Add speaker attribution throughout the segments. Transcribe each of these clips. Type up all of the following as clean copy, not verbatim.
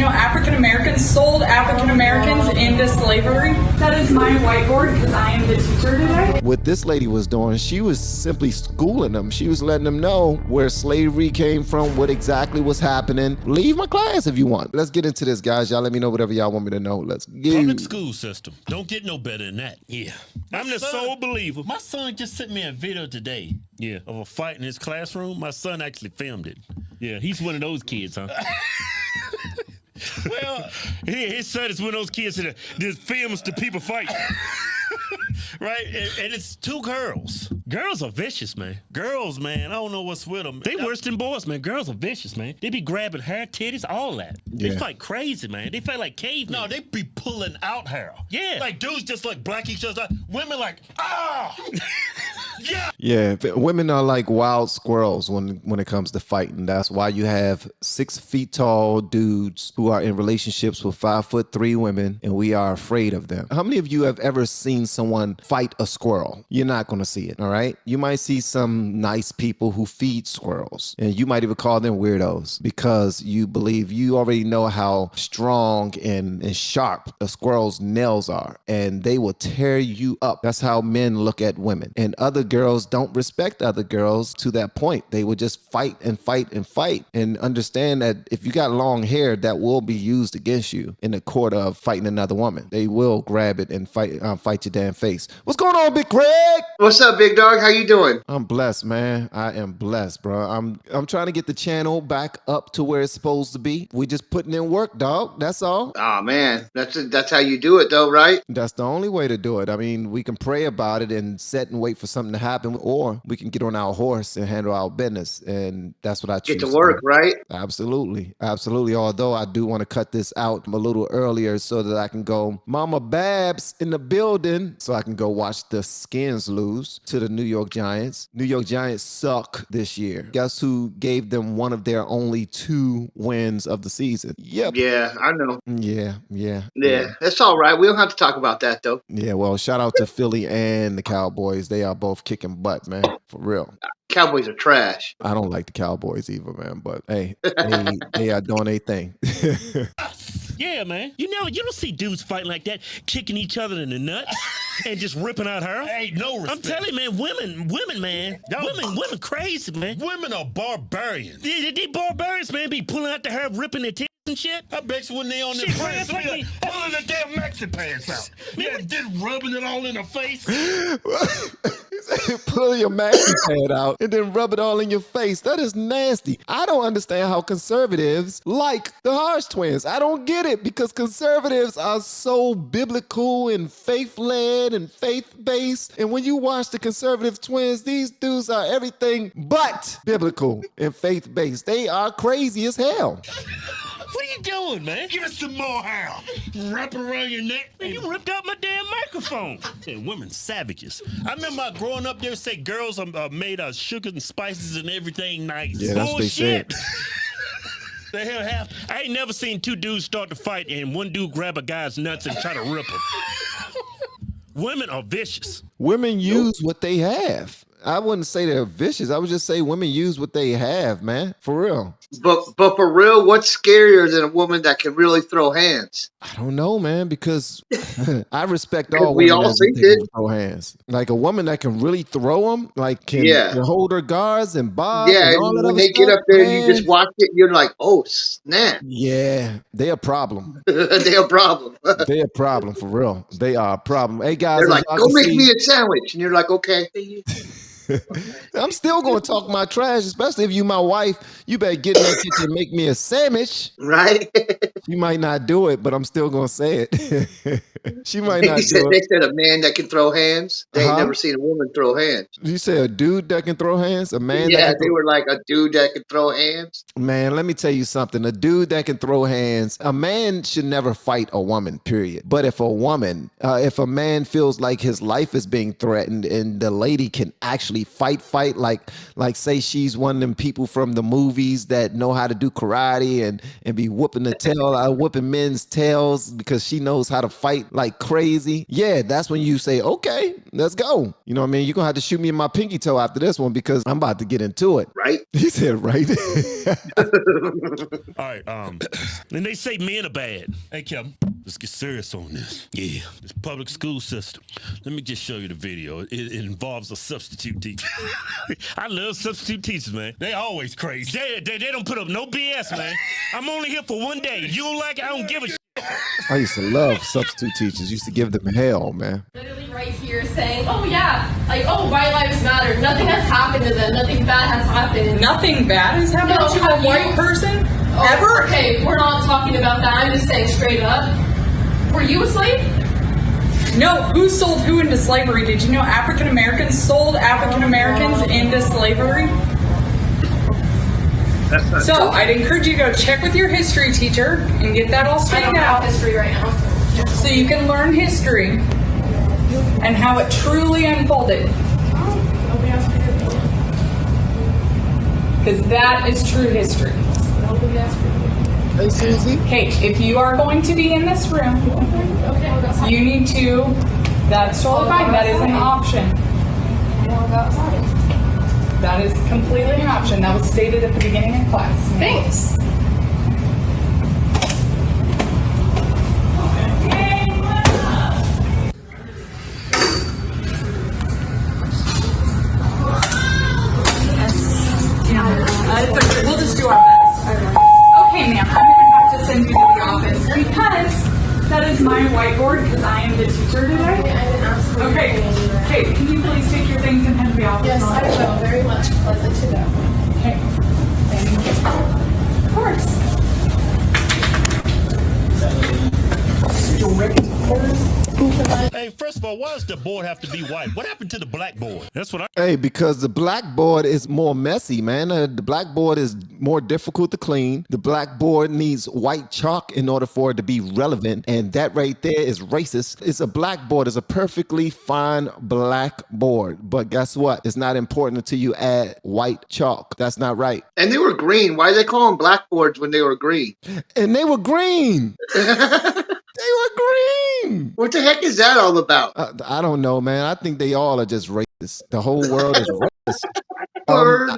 Speaker 1: know, African Americans sold African Americans into slavery. That is my whiteboard because I am the teacher today.
Speaker 2: What this lady was doing, she was simply schooling them. She was letting them know where slavery came from, what exactly was happening. Leave my class if you want. Let's get into this, guys. Y'all let me know whatever y'all want me to know. Let's go.
Speaker 3: Public school system. Don't get no better than that. Yeah. I'm the sole believer. My son just sent me a video today. Yeah. Of a fight in his classroom. My son actually filmed it. Yeah, he's one of those kids, huh? Well, his son is one of those kids that just films the people fight. Right? And it's two girls. Girls are vicious, man. Girls, man, I don't know what's with them. They worse than boys, man. Girls are vicious, man. They be grabbing hair, titties, all that. They fight crazy, man. They fight like cavemen. No, they be pulling out hair. Yeah. Like dudes just like black each other. Women like, ah! Yeah.
Speaker 2: Yeah, women are like wild squirrels when it comes to fighting. That's why you have 6 feet tall dudes who are in relationships with 5'3" women, and we are afraid of them. How many of you have ever seen someone fight a squirrel? You're not going to see it, all right? You might see some nice people who feed squirrels, and you might even call them weirdos because you believe you already know how strong and sharp a squirrel's nails are, and they will tear you up. That's how men look at women. And other girls don't respect other girls to that point. They would just fight and fight and fight, and understand that if you got long hair, that will be used against you in the court of fighting another woman. They will grab it and fight your damn face. What's going on, Big Craig?
Speaker 4: What's up, big dog? How you doing?
Speaker 2: I'm blessed, man. I am blessed, bro. I'm trying to get the channel back up to where it's supposed to be. We just putting in work, dog. That's all.
Speaker 4: Oh man, that's how you do it, though, right?
Speaker 2: That's the only way to do it. I mean, we can pray about it and sit and wait for something to happen, or we can get on our horse and handle our business, and that's what I choose.
Speaker 4: Get to work, right?
Speaker 2: Absolutely, absolutely. Although I do want to cut this out a little earlier so that I can go, Mama Babs in the building, so I can go watch the Skins lose to the New York Giants. New York Giants suck this year. Guess who gave them one of their only 2 wins of the season? Yep.
Speaker 4: Yeah, I know.
Speaker 2: Yeah.
Speaker 4: That's all right. We don't have to talk about that, though.
Speaker 2: Yeah, well, shout out to Philly and the Cowboys. They are both kicking butt, man. For real.
Speaker 4: Cowboys are trash.
Speaker 2: I don't like the Cowboys either, man. But hey, they are doing their thing.
Speaker 3: Yeah, man. You don't see dudes fighting like that, kicking each other in the nuts and just ripping out hair. Hey, no respect. I'm telling you, man, women, man. Women crazy, man. Women are barbarians. They barbarians, man, be pulling out the hair, ripping their titties and shit. I bet you when they on their pants, like pulling the damn Mexican pants out. Yeah, then rubbing it all in her face.
Speaker 2: Pull your maxi pad out and then rub it all in your face. That is nasty. I don't understand how conservatives like the Harsh twins. I don't get it, because conservatives are so biblical and faith-led and faith-based. And when you watch the conservative twins, these dudes are everything but biblical and faith-based. They are crazy as hell.
Speaker 3: What are you doing, man? Give us some more hair. Wrap it around your neck. Man, you ripped out my damn microphone. And women savages. I remember growing up there say girls are made of sugar and spices and everything nice.
Speaker 2: Yeah, that's what they said.
Speaker 3: The hell happened? I ain't never seen 2 dudes start to fight and one dude grab a guy's nuts and try to rip him. Women are vicious.
Speaker 2: Women use what they have. I wouldn't say they're vicious. I would just say women use what they have, man. For real.
Speaker 4: But for real, what's scarier than a woman that can really throw hands?
Speaker 2: I don't know, man, because I respect all
Speaker 4: we
Speaker 2: women
Speaker 4: all
Speaker 2: that
Speaker 4: think
Speaker 2: can
Speaker 4: it.
Speaker 2: throw hands. Like a woman that can really throw them, like can hold her guards and bob.
Speaker 4: Yeah,
Speaker 2: and all that
Speaker 4: when
Speaker 2: other
Speaker 4: they
Speaker 2: stuff,
Speaker 4: get up there
Speaker 2: man.
Speaker 4: and you just watch it, you're like, oh, snap.
Speaker 2: Yeah, they a problem.
Speaker 4: They're a problem.
Speaker 2: They a problem, for real. They are a problem. Hey, guys.
Speaker 4: They're like, go make me a sandwich. And you're like, okay.
Speaker 2: I'm still going to talk my trash, especially if you my wife. You better get in that kitchen and make me a sandwich.
Speaker 4: Right?
Speaker 2: You might not do it, but I'm still going to say it. She might not do it.
Speaker 4: They said a man that can throw hands. They ain't never seen a woman throw hands.
Speaker 2: You say a dude that can throw hands? A man
Speaker 4: Yeah,
Speaker 2: that can
Speaker 4: they were like a dude that can throw hands.
Speaker 2: Man, let me tell you something. A dude that can throw hands, a man should never fight a woman, period. But if a man feels like his life is being threatened and the lady can actually really fight like say she's one of them people from the movies that know how to do karate and be whooping whooping men's tails because she knows how to fight like crazy. Yeah, that's when you say, okay, let's go. You know what I mean? You're gonna have to shoot me in my pinky toe after this one because I'm about to get into it.
Speaker 4: Right?
Speaker 2: He said, right.
Speaker 3: All right, and they say men are bad. Hey, Kevin, let's get serious on this. Yeah, this public school system. Let me just show you the video. It involves a substitute teacher. I love substitute teachers, man. They always crazy. They don't put up no BS, man. I'm only here for one day. You don't like it, I don't give a shit.
Speaker 2: I used to love substitute teachers. Used to give them hell, man.
Speaker 5: Literally right here saying, oh yeah, like, oh, white lives matter. Nothing has happened to them. Nothing bad has happened.
Speaker 1: Nothing bad has happened
Speaker 5: No,
Speaker 1: to a
Speaker 5: have
Speaker 1: white
Speaker 5: you-
Speaker 1: person
Speaker 5: Oh,
Speaker 1: ever.
Speaker 5: Okay, we're not talking about that. I'm just saying straight up. Were you a slave?
Speaker 1: No, who sold who into slavery? Did you know African Americans sold African Americans into slavery?
Speaker 4: That's not
Speaker 1: So
Speaker 4: true.
Speaker 1: I'd encourage you to go check with your history teacher and get that all
Speaker 5: I don't
Speaker 1: straightened
Speaker 5: have
Speaker 1: out
Speaker 5: history right now.
Speaker 1: so you can learn history and how it truly unfolded.
Speaker 5: Nobody asked for your opinion.
Speaker 1: Because that is true history.
Speaker 5: Nobody asked for your opinion.
Speaker 2: Hey, Susie.
Speaker 1: Okay, if you are going to be in this room,
Speaker 5: Okay, I'll go outside.
Speaker 1: you need to, that's totally fine, that is an option.
Speaker 5: I'll go outside.
Speaker 1: That is completely an option. That was stated at the beginning of class.
Speaker 5: Thanks.
Speaker 1: We'll just do our best. Okay, ma'am, I'm gonna have to send you to the office because that is my whiteboard because I am the teacher today.
Speaker 5: I didn't ask for your
Speaker 1: Okay,
Speaker 5: opinion either.
Speaker 1: okay, can you please take your things and head to the office?
Speaker 5: Yes, I will. Very much pleasant to know.
Speaker 1: Okay. Thank you. Of course.
Speaker 3: Hey, first of all, why does the board have to be white? What happened to the blackboard? That's what I.
Speaker 2: Hey, because the blackboard is more messy, man. The blackboard is more difficult to clean. The blackboard needs white chalk in order for it to be relevant. And that right there is racist. It's a blackboard. It's a perfectly fine blackboard. But guess what? It's not important until you add white chalk. That's not right.
Speaker 4: And they were green. Why did they call them blackboards when they were green?
Speaker 2: And they were green. They were green.
Speaker 4: What the heck is that all about?
Speaker 2: I don't know, man. I think they all are just racist. The whole world is racist.
Speaker 4: Word.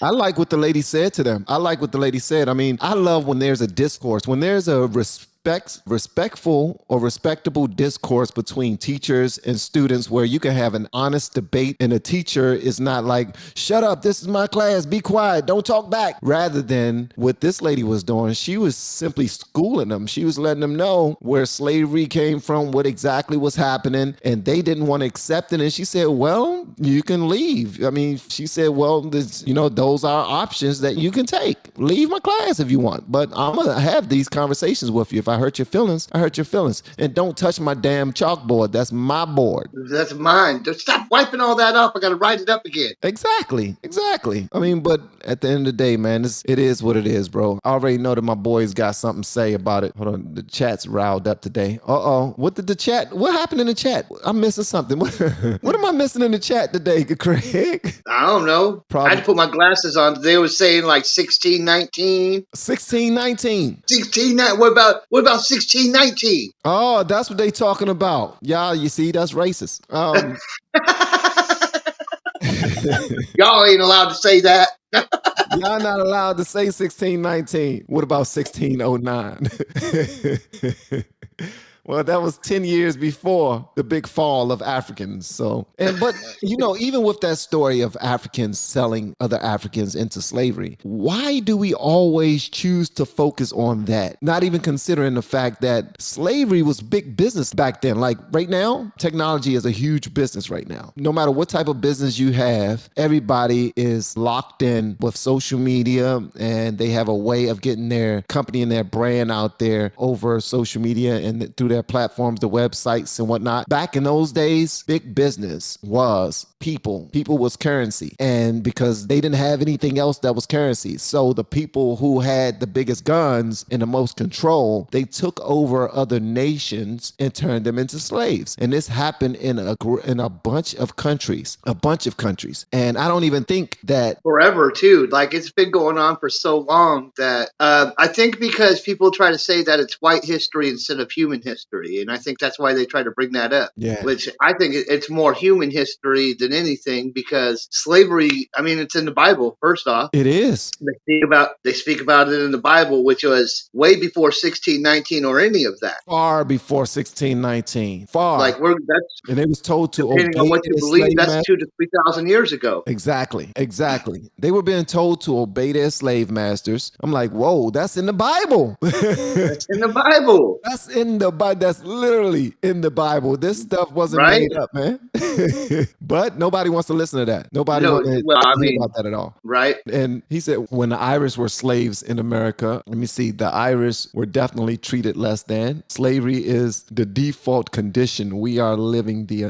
Speaker 2: I like what the lady said to them. I like what the lady said. I mean, I love when there's a discourse, when there's a respectful or respectable discourse between teachers and students where you can have an honest debate and a teacher is not like, shut up, this is my class, be quiet, don't talk back. Rather than what this lady was doing, she was simply schooling them. She was letting them know where slavery came from, what exactly was happening, and they didn't want to accept it. And she said, well, you can leave. I mean, she said, well, those are options that you can take. Leave my class if you want, but I'm going to have these conversations with you. If I hurt your feelings, I hurt your feelings. And don't touch my damn chalkboard. That's my board.
Speaker 4: That's mine. Just stop wiping all that up. I got to write it up again.
Speaker 2: Exactly. I mean, but at the end of the day, man, it is what it is, bro. I already know that my boys got something to say about it. Hold on. The chat's riled up today. What happened in the chat? I'm missing something. What am I missing in the chat today, Craig?
Speaker 4: I don't know.
Speaker 2: Probably.
Speaker 4: I had to put my glasses on. They were saying like 1619.
Speaker 2: 1619.
Speaker 4: 16. What about 1619?
Speaker 2: Oh, that's what they talking about. Y'all, you see, that's racist.
Speaker 4: Y'all ain't allowed to say that.
Speaker 2: Y'all not allowed to say 1619. What about 1609? Well, that was 10 years before the big fall of Africans. But even with that story of Africans selling other Africans into slavery, why do we always choose to focus on that? Not even considering the fact that slavery was big business back then. Like right now, technology is a huge business right now. No matter what type of business you have, everybody is locked in with social media and they have a way of getting their company and their brand out there over social media and through their their platforms, the websites and whatnot. Back in those days, big business was people. People was currency. And because they didn't have anything else that was currency. So the people who had the biggest guns and the most control, they took over other nations and turned them into slaves. And this happened in a bunch of countries, And I don't even think that
Speaker 4: forever too. Like it's been going on for so long that I think because people try to say that it's white history instead of human history, and I think that's why they try to bring that up.
Speaker 2: Yeah.
Speaker 4: Which I think it's more human history than anything, because slavery, I mean, it's in the Bible. First off,
Speaker 2: it is.
Speaker 4: They speak about it in the Bible, which was way before 1619 or any of that.
Speaker 2: Far before 1619. Far.
Speaker 4: Like that's,
Speaker 2: and they was told to
Speaker 4: depending
Speaker 2: obey
Speaker 4: on what you
Speaker 2: their
Speaker 4: believe,
Speaker 2: slave
Speaker 4: that's
Speaker 2: masters.
Speaker 4: 2,000 to 3,000 years ago.
Speaker 2: Exactly. They were being told to obey their slave masters. I'm like, whoa, that's in the Bible.
Speaker 4: That's in the Bible.
Speaker 2: That's in the Bible. That's literally in the Bible. This stuff wasn't
Speaker 4: Right?
Speaker 2: made up, man. But nobody wants to listen to that. Nobody
Speaker 4: No,
Speaker 2: wants to
Speaker 4: well, I
Speaker 2: hear
Speaker 4: mean,
Speaker 2: about that at all.
Speaker 4: Right?
Speaker 2: And he said when the Irish were slaves in America, let me see, the Irish were definitely treated less than. Slavery is the default condition. We are living the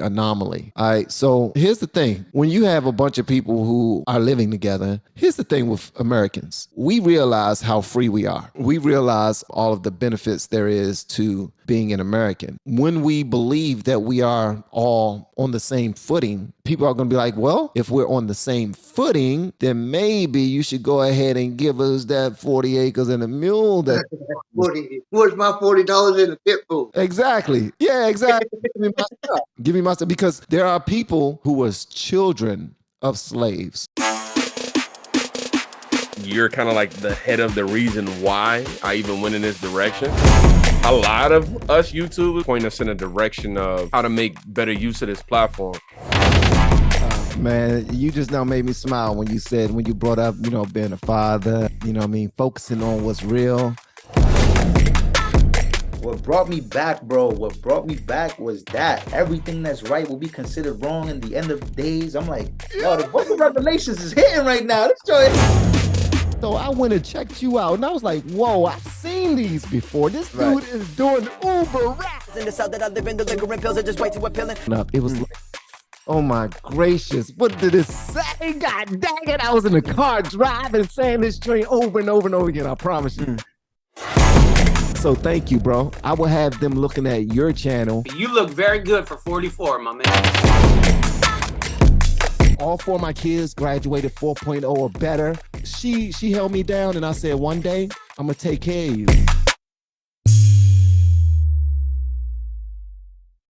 Speaker 2: anomaly. All right. So here's the thing. When you have a bunch of people who are living together, here's the thing with Americans. We realize how free we are. We realize all of the benefits there is to being an American. When we believe that we are all on the same footing, people are going to be like, well, if we're on the same footing, then maybe you should go ahead and give us that 40 acres and a mule. That
Speaker 4: Where's my $40 in the pit bull?
Speaker 2: Exactly. Yeah, exactly. Give me my stuff. Give me my stuff. Because there are people who was children of slaves.
Speaker 6: You're kind of like the head of the reason why I even went in this direction. A lot of us YouTubers point us in a direction of how to make better use of this platform.
Speaker 2: Man, you just now made me smile when you brought up, being a father, focusing on what's real.
Speaker 7: What brought me back, bro, was that everything that's right will be considered wrong in the end of days. I'm like, yo, the book of Revelations is hitting right now. This joint.
Speaker 2: So I went and checked you out, and I was like, whoa, I've seen these before. This dude is doing Uber raps.
Speaker 8: In the south that I live in, the liquor and pills are just way too appealing.
Speaker 2: It was like, oh my gracious, what did it say? God dang it, I was in the car driving, saying this train over and over and over again, I promise you. So thank you, bro. I will have them looking at your channel.
Speaker 9: You look very good for 44, my man.
Speaker 2: All four of my kids graduated 4.0 or better. She held me down and I said, one day I'm gonna take care of you.